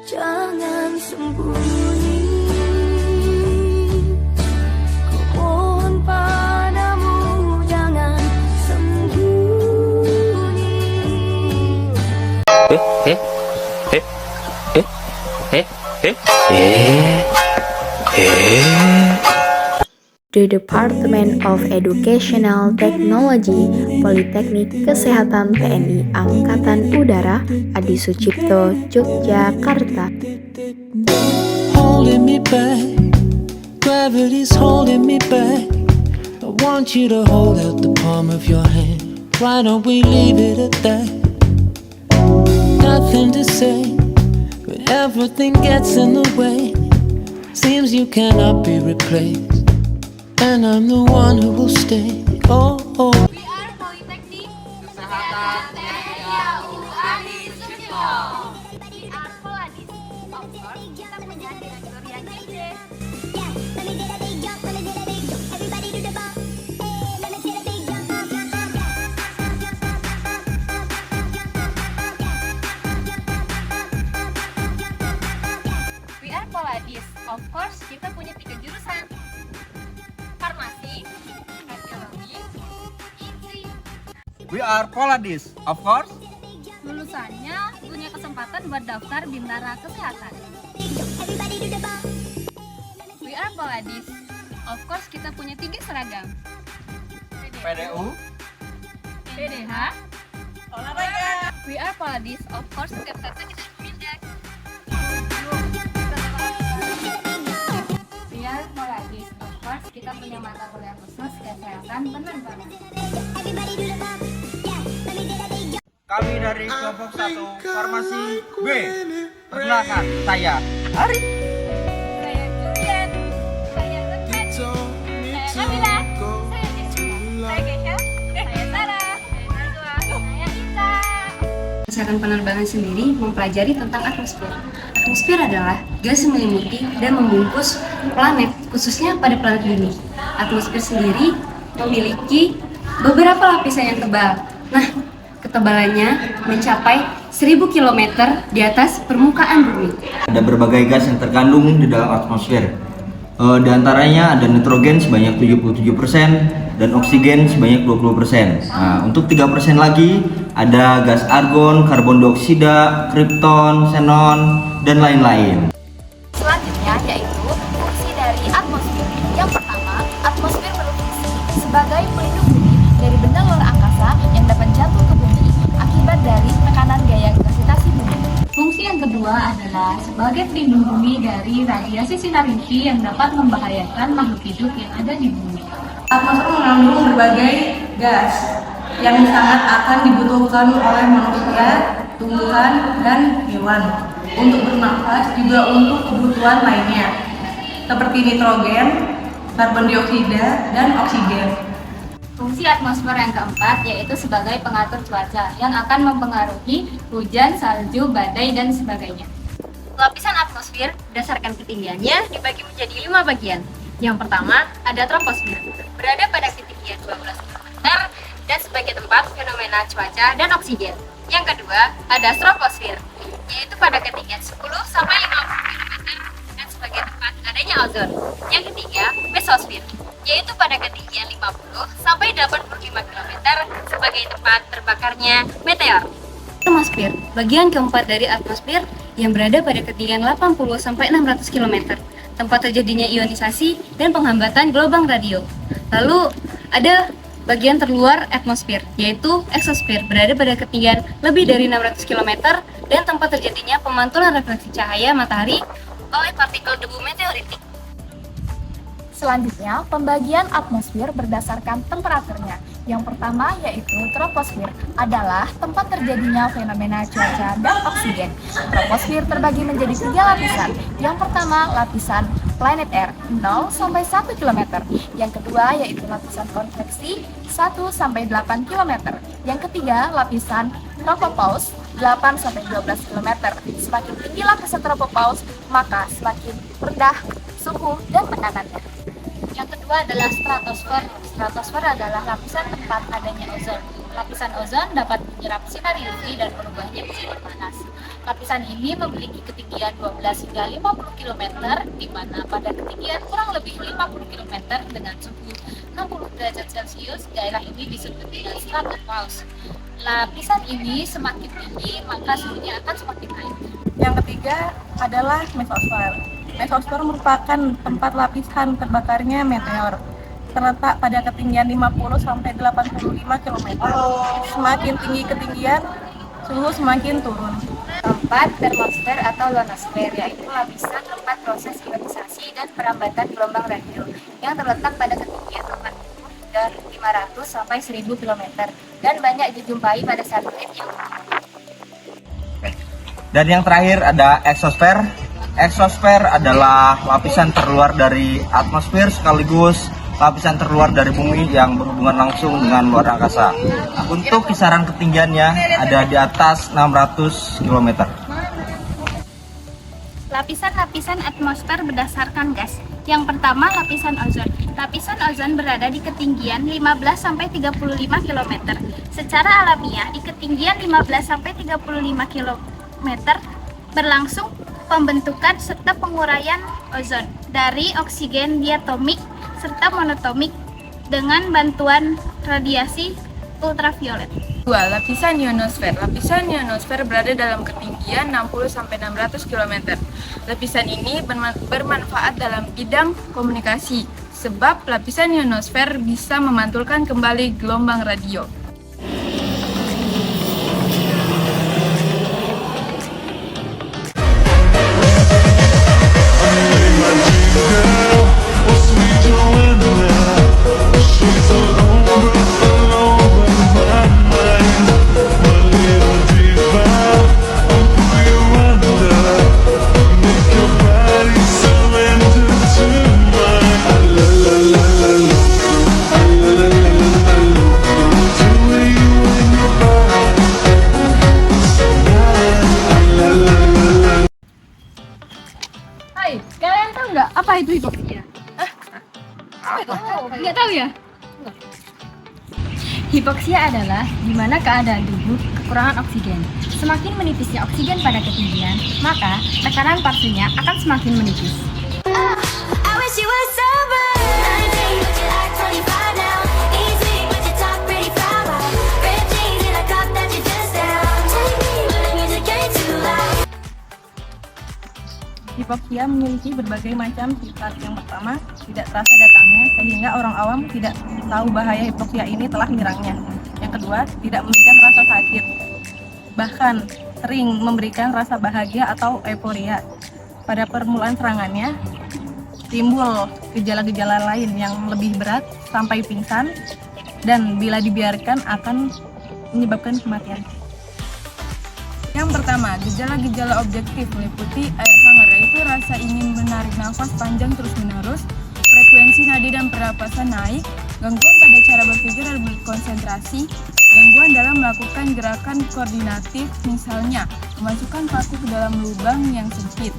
Jangan sembunyi, ku mohon padamu, jangan sembunyi. The Department of Educational Technology Politeknik Kesehatan TNI Angkatan Udara Adi Sucipto, Yogyakarta. Holding me back, gravity's holding me back. I want you to hold out the palm of your hand. Why don't we leave it at that? Nothing to say, but everything gets in the way. Seems you cannot be replaced, and I'm the one who will stay. Oh, oh. We are Politeknik Kesehatan TNI Adi Sucipto. We are Poladis. Of course, kita punya direktur yang ide. We are Poladis. Of course, kita punya 3 jurusan. Farmasi, radiologi, gizi. We are Poladis, of course. Lulusannya punya kesempatan buat daftar Bintara Kesehatan. We are Poladis. Of course, kita punya 3 seragam. PDU, PDH, olahraga. We are Poladis. Of course, setiap kata kita berpindah. We are Poladis. Of course, kita punya mata kuliah khusus kesehatan penerbangan. kami dari kelompok 1 Farmasi B. Perkenalkan, saya Ari. Saya Julian. Saya Lekan. Saya Kamila. Saya Jessica. Saya Gesha. Saya Sarah. Saya Najwa. Saya Ita. Kesehatan penerbangan sendiri mempelajari tentang atmosfer. Atmosfer adalah gas yang menyelimuti dan membungkus planet, khususnya pada planet bumi. Atmosfer sendiri memiliki beberapa lapisan yang tebal. Nah, ketebalannya mencapai 1000 km di atas permukaan bumi. Ada berbagai gas yang terkandung di dalam atmosfer. Di antaranya ada nitrogen sebanyak 77% dan oksigen sebanyak 20%. Nah, untuk 3% lagi ada gas argon, karbon dioksida, kripton, xenon, dan lain-lain. Selanjutnya yaitu fungsi dari atmosfer. Yang pertama, atmosfer berfungsi sebagai pelindung bumi dari benda luar angkasa yang dapat jatuh ke bumi akibat dari tekanan gaya gravitasi bumi. Fungsi yang kedua adalah sebagai pelindung bumi dari radiasi sinar UV yang dapat membahayakan makhluk hidup yang ada di bumi. Atmosfer mengandung berbagai gas yang sangat akan dibutuhkan oleh manusia, tumbuhan, dan hewan untuk bernafas, juga untuk kebutuhan lainnya seperti nitrogen, karbon dioksida, dan oksigen. Fungsi atmosfer yang keempat yaitu sebagai pengatur cuaca yang akan mempengaruhi hujan, salju, badai, dan sebagainya. Lapisan atmosfer berdasarkan ketinggiannya dibagi menjadi 5 bagian. Yang pertama ada troposfer, berada pada ketinggian 12 km dan sebagai tempat fenomena cuaca dan oksigen. Yang kedua ada troposfer, yaitu pada ketinggian 10 sampai 50 km dan sebagai tempat adanya ozon. Yang ketiga mesosfer, yaitu pada ketinggian 50 sampai 85 km sebagai tempat terbakarnya meteor. Termosfer, bagian keempat dari atmosfer yang berada pada ketinggian 80 sampai 600 km, tempat terjadinya ionisasi dan penghambatan gelombang radio. Lalu ada bagian terluar atmosfer, yaitu eksosfer, berada pada ketinggian lebih dari 600 km dan tempat terjadinya pemantulan refleksi cahaya matahari oleh partikel debu meteoritik. Selanjutnya, pembagian atmosfer berdasarkan temperaturnya. Yang pertama yaitu troposfer adalah tempat terjadinya fenomena cuaca dan oksigen. Troposfer terbagi menjadi 3 lapisan. Yang pertama, lapisan planet air 0 sampai 1 km. Yang kedua yaitu lapisan konveksi 1 sampai 8 km. Yang ketiga, lapisan tropopause 8 sampai 12 km. Semakin tinggi lapisan tropopause, maka semakin rendah suhu dan tekanannya. Yang kedua adalah stratosfer. Stratosfer adalah lapisan tempat adanya ozon. Lapisan ozon dapat menyerap sinar UV dan merubahnya menjadi panas. Lapisan ini memiliki ketinggian 12 hingga 50 km, di mana pada ketinggian kurang lebih 50 km dengan suhu 60 derajat Celcius, daerah ini disebut dengan stratopause. Lapisan ini semakin tinggi, maka suhunya akan semakin naik. Yang ketiga adalah mesosfer. Mesosfer merupakan tempat lapisan terbakarnya meteor. Terletak pada ketinggian 50 sampai 85 km. Semakin tinggi ketinggian, suhu semakin turun. Keempat, termosfer atau ionosfer, yaitu lapisan tempat proses ionisasi dan perambatan gelombang radio yang terletak pada ketinggian 40 hingga 500 sampai 1000 km dan banyak dijumpai pada satelit yang Dan yang terakhir ada exosfer. Exosfer adalah lapisan terluar dari atmosfer sekaligus lapisan terluar dari bumi yang berhubungan langsung dengan luar angkasa. Untuk kisaran ketinggiannya ada di atas 600 km. Lapisan-lapisan atmosfer berdasarkan gas. Yang pertama, lapisan ozon. Lapisan ozon berada di ketinggian 15-35 km. Secara alamiah, di ketinggian 15-35 km berlangsung pembentukan serta penguraian ozon dari oksigen diatomik serta monotomik dengan bantuan radiasi ultraviolet. 2. Lapisan ionosfer. Lapisan ionosfer berada dalam ketinggian 60-600 km. Lapisan ini bermanfaat dalam bidang komunikasi, sebab lapisan ionosfer bisa memantulkan kembali gelombang radio. Hai, kalian tahu nggak apa itu hipoksia? Nggak tahu ya? Hipoksia adalah di mana keadaan tubuh kekurangan oksigen. Semakin menipisnya oksigen pada ketinggian, maka tekanan parsunya akan semakin menipis. I wish you were sober. 19, but you act 25 now. Easy, but you talk pretty proud. Red jeans in a cup that you just down. Take me when the music ain't too loud. Hipoksia memiliki berbagai macam sifat. Yang pertama, tidak terasa datangnya sehingga orang awam tidak tahu bahaya hipoksia ini telah menyerangnya. Yang kedua, tidak memberikan rasa sakit, bahkan sering memberikan rasa bahagia atau euforia. Pada permulaan serangannya, timbul gejala-gejala lain yang lebih berat sampai pingsan dan bila dibiarkan akan menyebabkan kematian. Yang pertama, gejala-gejala objektif meliputi air hangat, yaitu rasa ingin menarik nafas panjang terus-menerus, frekuensi nadi dan pernapasan naik, gangguan pada cara berpikir dan berkonsentrasi, gangguan dalam melakukan gerakan koordinatif, misalnya memasukkan paku ke dalam lubang yang sempit,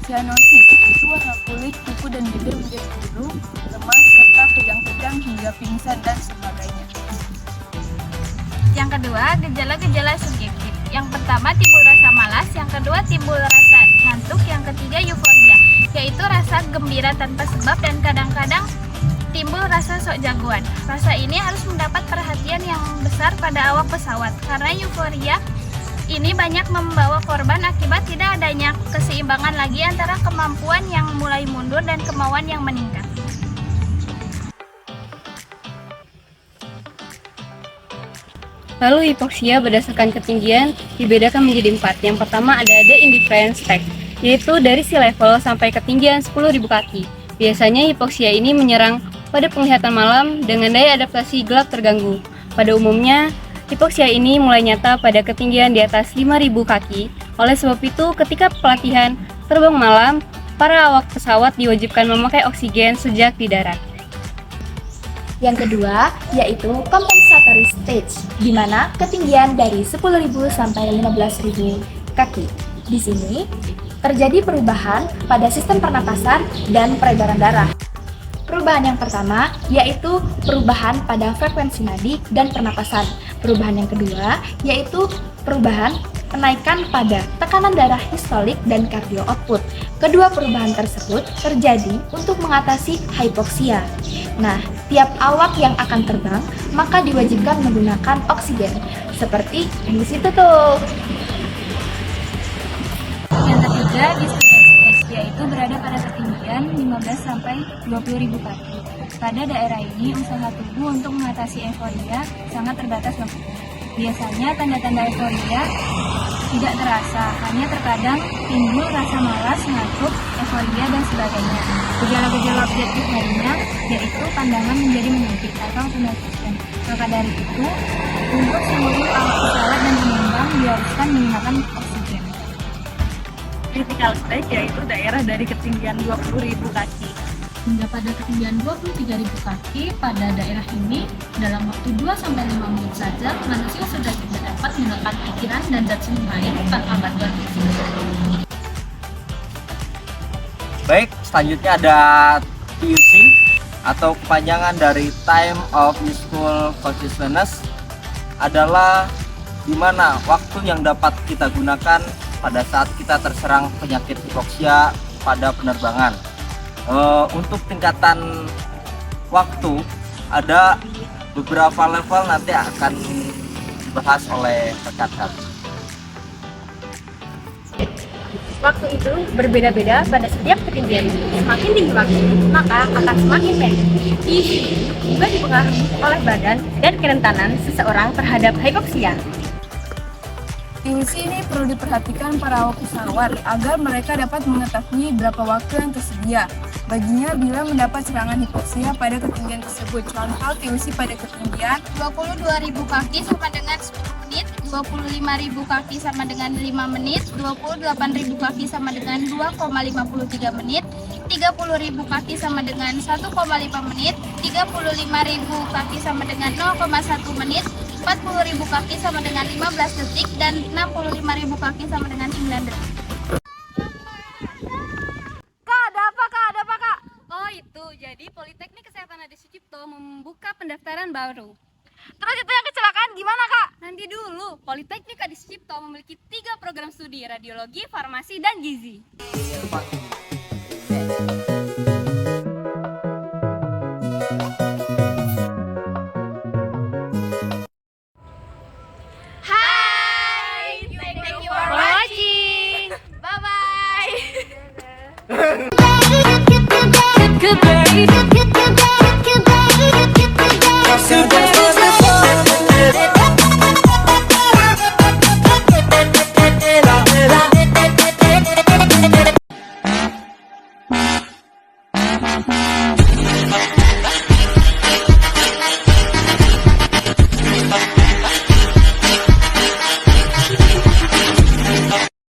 cyanosis, itu warna kulit, kuku dan bibir menjadi biru, lemas, serta kejang-kejang hingga pingsan dan sebagainya. Yang kedua, gejala-gejala subjektif. Yang pertama timbul rasa malas, yang kedua timbul rasa ngantuk, yang ketiga euforia, yaitu rasa gembira tanpa sebab dan kadang-kadang timbul rasa sok jagoan. Rasa ini harus mendapat perhatian yang besar pada awak pesawat karena euforia ini banyak membawa korban akibat tidak adanya keseimbangan lagi antara kemampuan yang mulai mundur dan kemauan yang meningkat. Lalu hipoksia berdasarkan ketinggian dibedakan menjadi 4. Yang pertama ada indifference state, yaitu dari sea level sampai ketinggian 10.000 kaki. Biasanya hipoksia ini menyerang pada penglihatan malam dengan daya adaptasi gelap terganggu. Pada umumnya, hipoksia ini mulai nyata pada ketinggian di atas 5.000 kaki. Oleh sebab itu, ketika pelatihan terbang malam, para awak pesawat diwajibkan memakai oksigen sejak di darat. Yang kedua, yaitu compensatory stage, di mana ketinggian dari 10.000 sampai 15.000 kaki. Di sini, terjadi perubahan pada sistem pernapasan dan peredaran darah. Perubahan yang pertama, yaitu perubahan pada frekuensi nadi dan pernapasan. Perubahan yang kedua yaitu perubahan penaikan pada tekanan darah histolik dan kardio output. Kedua perubahan tersebut terjadi untuk mengatasi hipoksia. Nah, tiap awak yang akan terbang maka diwajibkan menggunakan oksigen, seperti di situ tuh. Yang ketiga, distribute stage, yaitu berada pada ketinggian 15 sampai 20.000 kaki. Pada daerah ini, usaha tubuh untuk mengatasi euforia sangat terbatas waktu. Biasanya tanda-tanda euforia tidak terasa, hanya terkadang timbul rasa malas, ngantuk, euforia, dan sebagainya. Gejala-gejala objektif lainnya yaitu pandangan menjadi menyempit atau tunnel vision. Maka dari itu, untuk seluruh awak pesawat dan penumpang diharuskan menggunakan oksigen. Critical stage yaitu daerah dari ketinggian 20.000 kaki. Hingga pada ketinggian 23.000 kaki, pada daerah ini, dalam waktu 2-5 menit saja, manusia sudah tidak dapat menekan pikiran dan zat lain tanpa bantuan oksigen. Baik, selanjutnya ada TUC atau kepanjangan dari Time of Useful Consciousness, adalah di mana waktu yang dapat kita gunakan pada saat kita terserang penyakit hipoksia pada penerbangan. Untuk tingkatan waktu ada beberapa level, nanti akan dibahas oleh rekan kami. Waktu itu berbeda-beda pada setiap ketinggian. Semakin tinggi waktu, maka akan semakin pendek. Ini juga dipengaruhi oleh badan dan kerentanan seseorang terhadap hipoksia. Intuisi ini perlu diperhatikan para awak pesawat agar mereka dapat mengetahui berapa waktu yang tersedia baginya bila mendapat serangan hipoksia pada ketinggian tersebut. Contoh intuisi pada ketinggian 22.000 kaki sama dengan 10 menit, 25.000 kaki sama dengan 5 menit, 28.000 kaki sama dengan 2,53 menit, 30.000 kaki sama dengan 1,5 menit, 35.000 kaki sama dengan 0,1 menit, 40.000 kaki sama dengan 15 detik, dan 65.000 kaki sama dengan 9 detik. Oh itu, jadi Politeknik Kesehatan Adi Sucipto membuka pendaftaran baru. Terus itu yang kecelakaan gimana, Kak? Nanti dulu, Politeknik Adi Sucipto memiliki 3 program studi, radiologi, farmasi, dan gizi. Thank you for watching. Bye-bye. Thank you.